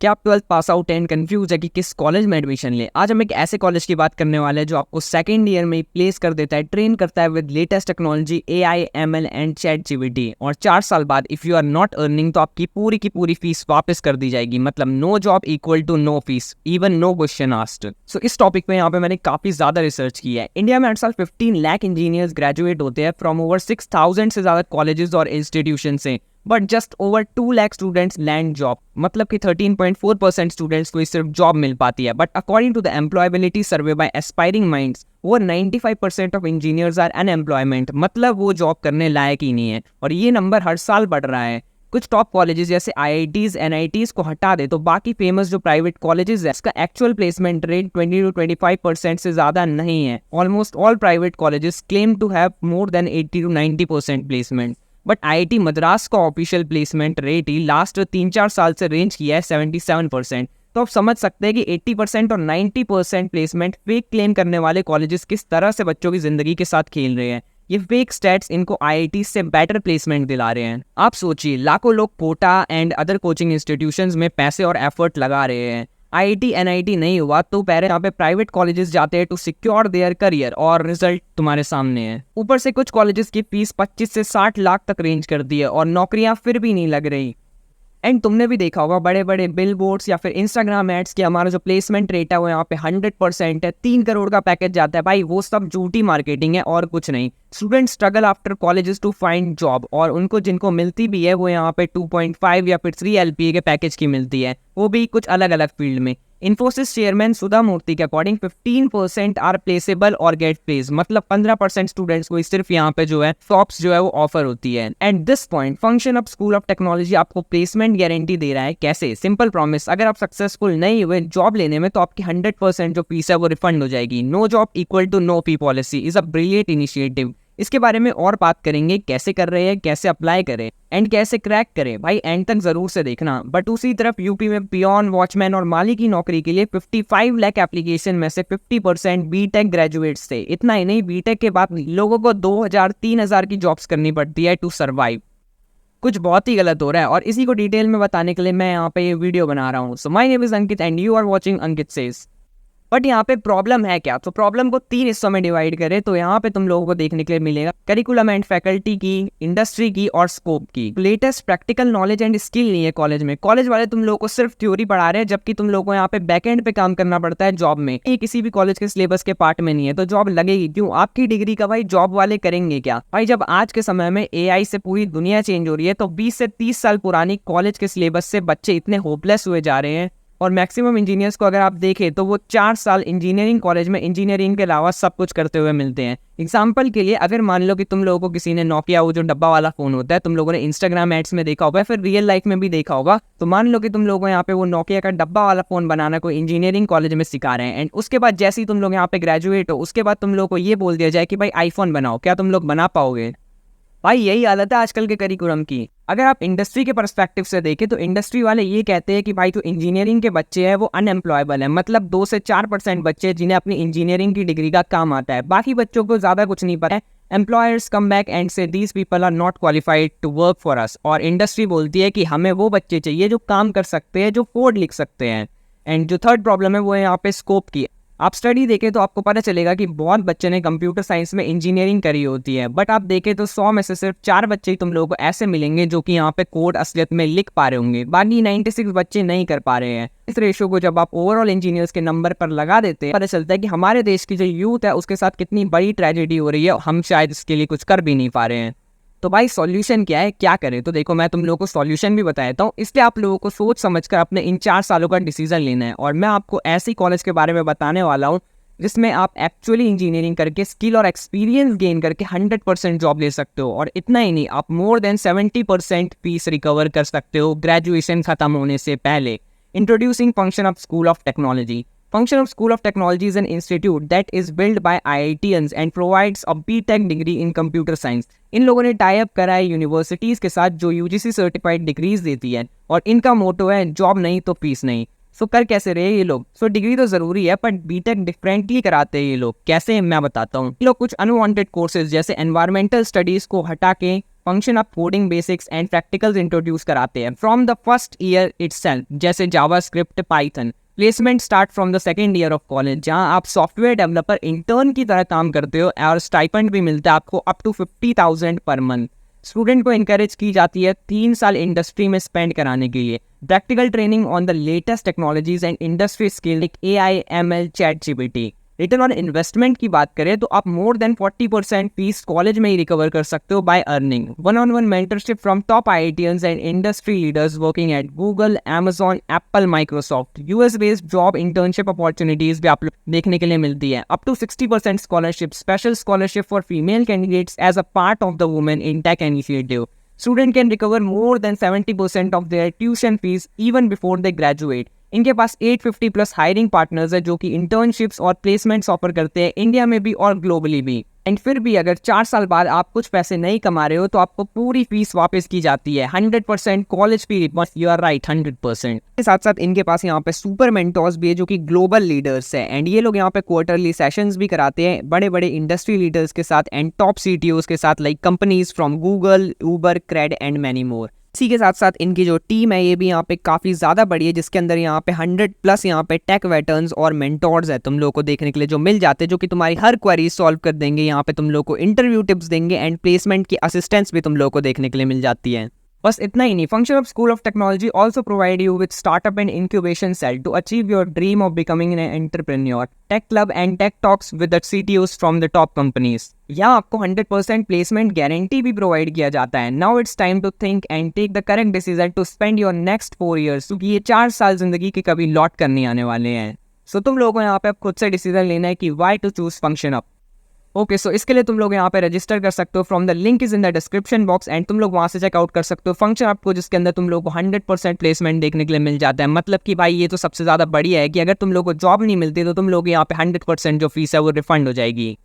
क्या आप 12th pass out and confuse है कि किस कॉलेज में एडमिशन ले? आज हम एक ऐसे कॉलेज की बात करने वाले हैं जो आपको सेकंड ईयर में प्लेस कर देता है, ट्रेन करता है with latest technology AI ML and ChatGPT, और 4 साल बाद if you are not earning तो आपकी पूरी की पूरी फीस वापस कर दी जाएगी। मतलब no job equal to no fees, even no question asked. So इस टॉपिक पे यहाँ पे मैंने काफी ज्यादा रिसर्च की है। इंडिया में हर साल 15 लाख इंजीनियर्स ग्रेजुएट होते हैं फ्रॉम ओवर 6,000 से ज्यादा कॉलेजेस और इंस्टीट्यूशन से, but just over 2 lakh students land job. मतलब कि 13.4% स्टूडेंट्स को सिर्फ जॉब मिल पाती है। But according to the employability survey by aspiring minds, वो 95% ऑफ इंजीनियर्स आर अनएम्प्लॉयमेंट, मतलब वो जॉब करने लायक ही नहीं है। और ये नंबर हर साल बढ़ रहा है। कुछ टॉप कॉलेजेस जैसे IITs NITs को हटा दे तो बाकी फेमस जो प्राइवेट कॉलेजेस है इसका एक्चुअल प्लेसमेंट रेट 20 to 25% से ज्यादा नहीं है। Almost all private colleges claim to have more than 80 to 90% placement. But IIT Madras का ऑफिशियल प्लेसमेंट रेट ही लास्ट 3-4 साल से रेंज किया है 77%। तो आप समझ सकते हैं कि 80% और 90% प्लेसमेंट फेक क्लेम करने वाले कॉलेजेस किस तरह से बच्चों की जिंदगी के साथ खेल रहे हैं। ये फेक स्टैट्स इनको IIT से बेटर प्लेसमेंट दिला रहे हैं। आप सोचिए, लाखों लोग Kota and other coaching institutions में पैसे और एफर्ट लगा रहे हैं। IIT NIT नहीं हुआ तो पहले यहाँ पे प्राइवेट कॉलेजेस जाते हैं टू सिक्योर देयर करियर, और रिजल्ट तुम्हारे सामने है। ऊपर से कुछ कॉलेजेस की फीस 25 से 60 लाख तक रेंज कर दी है और नौकरियां फिर भी नहीं लग रही। एंड तुमने भी देखा होगा बड़े बड़े बिल बोर्ड्स या फिर इंस्टाग्राम एड्स कि हमारा जो प्लेसमेंट रेट है वो यहाँ पे 100% है, 3 करोड़ का पैकेज जाता है। भाई वो सब झूठी मार्केटिंग है और कुछ नहीं। Student struggle after colleges to find job, और उनको जिनको मिलती भी है वो यहाँ पे 2.5 या फिर 3 LPA के पैकेज की मिलती है, वो भी कुछ अलग अलग फील्ड में। इन्फोसिस चेयरमैन सुधा मूर्ति के अकॉर्डिंग 15% आर प्लेसेबल और गेट प्लेस, मतलब 15% स्टूडेंट्स को सिर्फ यहाँ पे जो है जॉब्स जो है वो ऑफर होती है। And this point function of school of technology आपको प्लेसमेंट गारंटी दे रहा है। कैसे? सिंपल प्रॉमिस, अगर आप सक्सेसफुल नहीं हुए जॉब लेने में तो आपकी 100% जो फीस है वो रिफंड हो जाएगी। No job equal to no fee policy is a brilliant initiative. इसके बारे में और बात करेंगे, कैसे कर रहे हैं, कैसे अप्लाई करें एंड कैसे क्रैक करें। भाई एंड तक जरूर से देखना। बट दूसरी तरफ यूपी में पियोन, वॉचमैन और माली की नौकरी के लिए 55 लाख एप्लीकेशन में से 50% बीटेक ग्रेजुएट्स थे। इतना ही नहीं, बीटेक के बाद लोगों को 2000-3000 की जॉब्स करनी पड़ती है टू सर्वाइव। कुछ बहुत ही गलत हो रहा है और इसी को डिटेल में बताने के लिए मैं यहाँ पे ये वीडियो बना रहा हूँ। So my name is Ankit and you are watching Ankit says. But यहाँ पे प्रॉब्लम है क्या? तो प्रॉब्लम को 3 हिस्सों में डिवाइड करें तो यहाँ पे तुम लोगों को देखने के लिए मिलेगा करिकुलम एंड फैकल्टी की, इंडस्ट्री की और स्कोप की। Latest practical knowledge and skill नहीं है कॉलेज में। कॉलेज वाले तुम लोगों को सिर्फ थ्योरी पढ़ा रहे हैं, जबकि तुम लोगों को यहाँ पे बैकएंड पे काम करना पड़ता है जॉब में। ये किसी भी कॉलेज के सिलेबस के पार्ट में नहीं है, तो जॉब लगेगी क्यों? आपकी डिग्री का भाई जॉब वाले करेंगे क्या? भाई जब आज के समय में AI से पूरी दुनिया चेंज हो रही है तो 20 से 30 साल पुरानी कॉलेज के सिलेबस से बच्चे इतने होपलेस हुए जा रहे हैं। और मैक्सिमम इंजीनियर्स को अगर आप देखें तो वो 4 साल इंजीनियरिंग कॉलेज में इंजीनियरिंग के अलावा सब कुछ करते हुए मिलते हैं। एग्जाम्पल के लिए अगर मान लो कि तुम लोगों को किसी ने नोकिया, वो जो डब्बा वाला फोन होता है, तुम लोगों ने इंस्टाग्राम एड्स में देखा होगा, फिर रियल लाइफ में भी देखा होगा, तो मान लो कि तुम लोगों को यहाँ पे वो नोकिया का डब्बा वाला फोन बनाना कोई इंजीनियरिंग कॉलेज में सिखा रहे हैं। एंड उसके बाद जैसे ही तुम लोग यहाँ पे ग्रेजुएट हो, उसके बाद तुम लोगों को ये बोल दिया जाए कि भाई आईफोन बनाओ, क्या तुम लोग बना पाओगे? भाई यही हालत है आजकल के करिकुलम की। अगर आप इंडस्ट्री के पर्सपेक्टिव से देखें तो इंडस्ट्री वाले ये कहते हैं कि भाई जो इंजीनियरिंग के बच्चे हैं वो अनएम्प्लॉयबल है, मतलब 2 से 4% बच्चे जिन्हें अपनी इंजीनियरिंग की डिग्री का काम आता है, बाकी बच्चों को ज्यादा कुछ नहीं पता है। Employers come back and say these people are not qualified to work for us. और इंडस्ट्री बोलती है कि हमें वो बच्चे चाहिए जो काम कर सकते हैं, जो कोड लिख सकते हैं। एंड जो थर्ड प्रॉब्लम है वो है यहाँ पे स्कोप की। आप स्टडी देखें तो आपको पता चलेगा कि बहुत बच्चे ने कंप्यूटर साइंस में इंजीनियरिंग करी होती है, बट आप देखें तो 100 में से सिर्फ 4 बच्चे ही तुम लोगों को ऐसे मिलेंगे जो कि यहाँ पे कोड असलियत में लिख पा रहे होंगे, बाकी 96 बच्चे नहीं कर पा रहे हैं। इस रेशो को जब आप ओवरऑल इंजीनियर्स के नंबर पर लगा देते हैं, पता चलता है कि हमारे देश की जो यूथ है उसके साथ कितनी बड़ी ट्रेजेडी हो रही है, हम शायद इसके लिए कुछ कर भी नहीं पा रहे हैं। तो भाई सॉल्यूशन क्या है, क्या करें? तो देखो, मैं तुम लोगों को सॉल्यूशन भी बताता हूँ, इसलिए आप लोगों को सोच समझकर अपने इन 4 सालों का डिसीजन लेना है। और मैं आपको ऐसी कॉलेज के बारे में बताने वाला हूँ जिसमें आप एक्चुअली इंजीनियरिंग करके स्किल और एक्सपीरियंस गेन करके 100% जॉब ले सकते हो। और इतना ही नहीं, आप मोर देन 70% फीस रिकवर कर सकते हो ग्रेजुएशन खत्म होने से पहले। Introducing function of school of technology. Function of School of Technology is an institute that is built by IITians and provides a BTech degree in computer science. इन लोगों ने tie up करा है यूनिवर्सिटीज के साथ जो UGC सर्टिफाइड डिग्रीज देती है, और इनका मोटो है जॉब नहीं तो फीस नहीं। सो कर कैसे रहे ये लोग? सो डिग्री तो जरूरी है, बट बीटेक डिफरेंटली कराते हैं ये लोग। कैसे, मैं बताता हूँ। ये लोग कुछ अनवांटेड कोर्सेज जैसे एनवायरमेंटल स्टडीज को हटा के Function Up, coding basics and practicals introduce कराते हैं from the first year itself, जैसे JavaScript, Python. Placement start from the second year of college, जहां आप सॉफ्टवेयर डेवलपर इंटर्न की तरह काम करते हो और स्टाइपेंड भी मिलता है आपको up to 50,000 per month. Student को इनकरेज की जाती है 3 साल इंडस्ट्री में स्पेंड कराने के लिए। Practical training on the latest technologies and industry skill like AI, ML, ChatGPT। Return on investment की बात करें तो आप मोर देन 40% फीस कॉलेज में ही रिकवर कर सकते हो by earning. One on one mentorship from top IITians and industry leaders working at Google, Amazon, Apple, Microsoft। US based job internship opportunities भी आप देखने के लिए मिलती है। Up to 60% scholarship, special scholarship for female candidates as a part of the women in tech initiative. Student can recover more than 70% of their tuition fees even before they graduate। इनके पास 850 plus hiring partners है जो कि internships और placements offer करते हैं India में भी और ग्लोबली भी। एंड फिर भी अगर 4 साल बाद आप कुछ पैसे नहीं कमा रहे हो तो आपको पूरी फीस वापस की जाती है। 100% college fee, you are right, 100%। के साथ साथ इनके पास यहाँ पे सुपर मेंटोर्स भी है जो कि ग्लोबल लीडर्स है, एंड ये लोग यहाँ पे क्वार्टरली सेशंस भी कराते हैं बड़े बड़े इंडस्ट्री लीडर्स के साथ एंड टॉप CTOs के साथ, like companies from Google, Uber, CRED and many more. इसी के साथ साथ इनकी जो टीम है ये भी यहाँ पे काफ़ी ज़्यादा बड़ी है, जिसके अंदर यहाँ पे 100 प्लस यहाँ पे टेक वेटर्न्स और मेंटोर्स है तुम लोगों को देखने के लिए, जो मिल जाते हैं, जो कि तुम्हारी हर क्वेरी सॉल्व कर देंगे। यहाँ पे तुम लोग को इंटरव्यू टिप्स देंगे एंड प्लेसमेंट की असिस्टेंस भी तुम लोगों को देखने के लिए मिल जाती है। बस इतना ही नहीं, function of school of technology also provide you with startup and incubation cell to achieve your dream of becoming an entrepreneur. Tech club and tech talks with the CTOs from the top companies. यहाँ आपको 100% placement guarantee भी provide किया जाता है। Now it's time to think and take the correct decision to spend your next 4 years, क्योंकि ये 4 साल जिंदगी के कभी लौट कर नहीं आने वाले हैं। सो तुम लोगों को यहाँ पे खुद से डिसीजन लेना है कि why to choose Function Up. Okay, so इसके लिए तुम लोग यहाँ पे रजिस्टर कर सकते हो from the link is in the description box, and तुम लोग वहाँ से चेकआउट कर सकते हो फंक्शन आपको, जिसके अंदर तुम लोग को 100% प्लेसमेंट देखने के लिए मिल जाता है। मतलब कि भाई ये तो सबसे ज़्यादा बढ़िया है कि अगर तुम लोग को जॉब नहीं मिलती तो तुम लोग यहाँ पे 100% जो फीस है वो रिफंड हो जाएगी।